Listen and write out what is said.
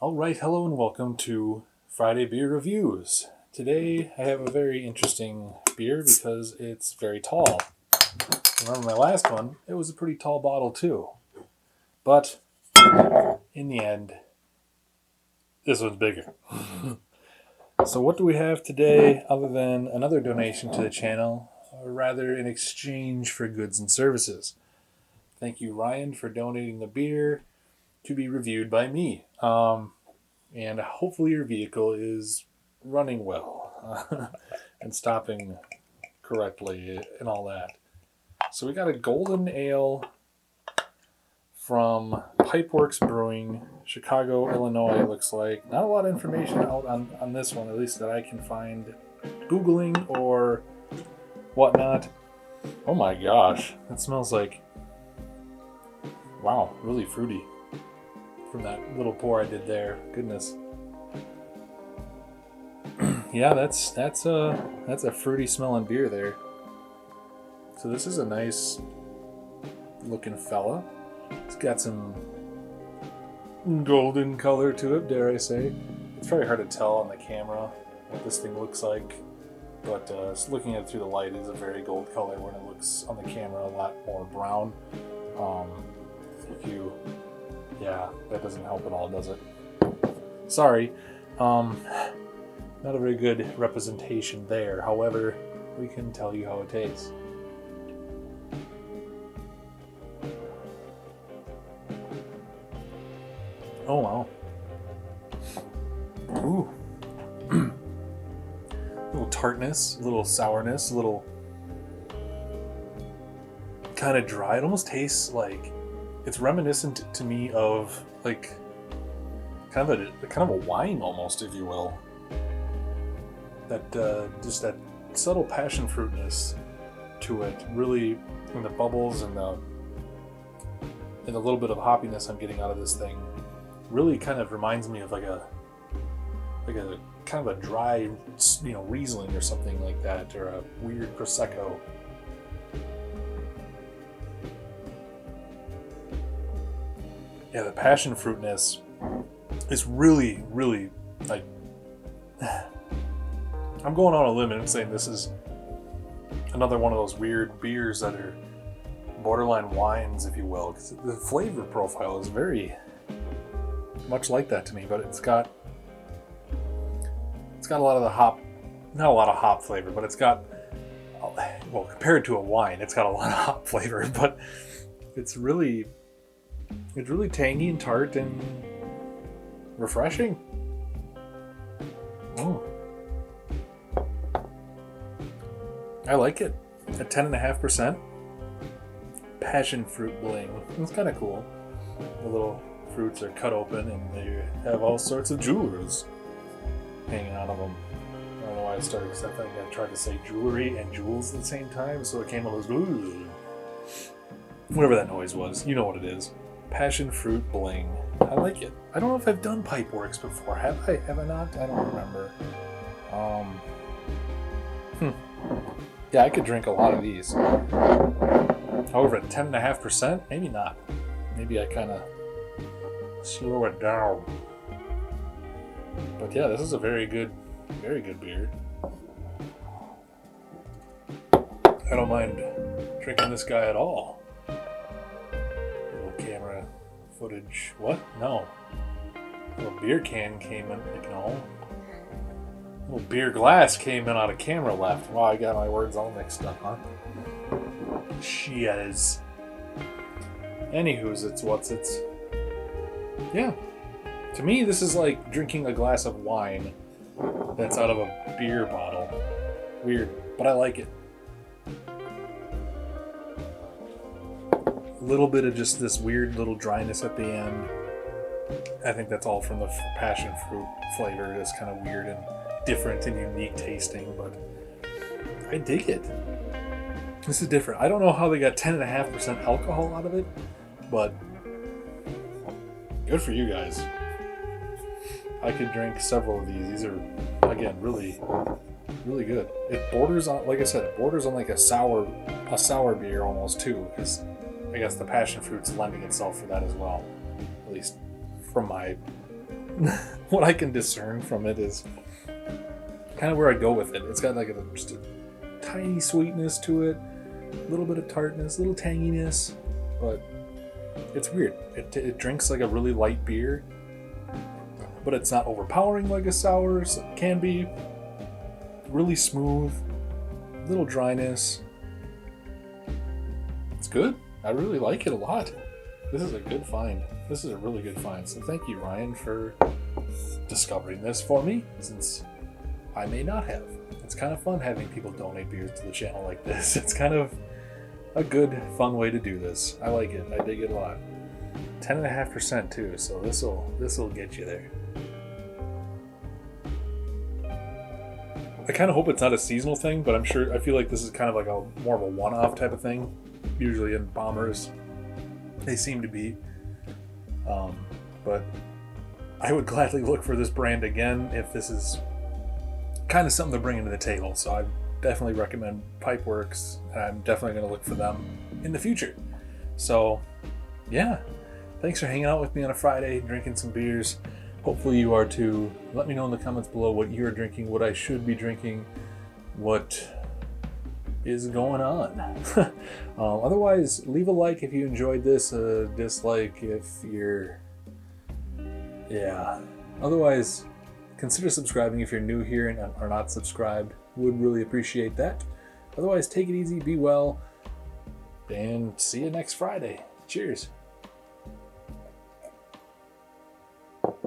Alright, hello and welcome to Friday Beer Reviews. Today I have a very interesting beer because it's very tall. Remember my last one, it was a pretty tall bottle too. But in the end, this one's bigger. So what do we have today other than another donation to the channel, or rather in exchange for goods and services? Thank you, Ryan, for donating the beer to be reviewed by me. And hopefully your vehicle is running well and stopping correctly and all that. So we got a golden ale from Pipeworks Brewing, Chicago, Illinois, it looks like. Not a lot of information out on this one, at least that I can find Googling or whatnot. Oh my gosh, it smells like, wow, really fruity from that little pour I did there. Goodness. Yeah, that's a fruity smelling beer there. So this is a nice looking fella. It's got some golden color to it, dare I say. It's very hard to tell on the camera what this thing looks like, but looking at it through the light, it is a very gold color when it looks on the camera a lot more brown. Yeah, that doesn't help at all, does it? Sorry. Not a very good representation there. However, we can tell you how it tastes. Oh, wow. Ooh. A little tartness, a little sourness, a little kind of dry. It almost tastes like it's reminiscent to me of like kind of a wine almost, if you will. That just that subtle passion fruitness to it, really, in the bubbles and the little bit of hoppiness I'm getting out of this thing, really kind of reminds me of like a kind of a dry, Riesling or something like that, or a weird prosecco. Yeah, the passion fruitness is really, really, like, I'm going on a limb and saying this is another one of those weird beers that are borderline wines, if you will, because the flavor profile is very much like that to me, but it's got a lot of the hop, not a lot of hop flavor, but it's got, well, compared to a wine, it's got a lot of hop flavor, but it's really tangy and tart and refreshing. I like it. At 10.5%. Passion fruit bling. It's kind of cool. The little fruits are cut open and they have all sorts of jewels hanging out of them. I don't know why I started, because I think I tried to say jewelry and jewels at the same time, so it came out as whatever that noise was. You know what it is. Passion fruit bling. I like it. I don't know if I've done Pipeworks before. Have I? Have I not? I don't remember. Yeah, I could drink a lot of these. However, at 10.5%, maybe not. Maybe I kind of slow it down. But yeah, this is a very good beer. I don't mind drinking this guy at all. Little camera footage. What? No. Little beer can came in. No. Little beer glass came in out of camera left. Wow, I got my words all mixed up, huh? Shiz. Anywho's, it's. Yeah. To me, this is like drinking a glass of wine that's out of a beer bottle. Weird, but I like it. A little bit of just this weird little dryness at the end. I think that's all from the passion fruit flavor. It's kind of weird and different and unique tasting, but I dig it. This is different. I don't know how they got 10.5% alcohol out of it, but good for you guys. I could drink several of these. These are, again, really, really good. It borders on, like I said, it borders on like a sour beer almost too, because I guess the passion fruit's lending itself for that as well. At least from my what I can discern from it is kind of where I go with it. It's got like just a tiny sweetness to it, a little bit of tartness, a little tanginess, but it's weird. It drinks like a really light beer, but it's not overpowering like a sour, so it can be. Really smooth, little dryness. It's good. I really like it a lot. This is a good find. This is a really good find. So thank you, Ryan, for discovering this for me, since I may not have. It's kind of fun having people donate beers to the channel like this. It's kind of a good, fun way to do this. I like it. I dig it a lot. 10.5% too, so this'll get you there. I kind of hope it's not a seasonal thing, but I feel like this is kind of like more of a one-off type of thing. Usually in bombers, they seem to be. But I would gladly look for this brand again if this is kind of something they're bringing to the table. So I definitely recommend Pipeworks, and I'm definitely going to look for them in the future. So yeah, thanks for hanging out with me on a Friday, drinking some beers. Hopefully you are too. Let me know in the comments below what you're drinking, what I should be drinking, what is going on. Otherwise, leave a like if you enjoyed this, a dislike if you're... Yeah. Otherwise, consider subscribing if you're new here and are not subscribed. Would really appreciate that. Otherwise, take it easy, be well, and see you next Friday. Cheers.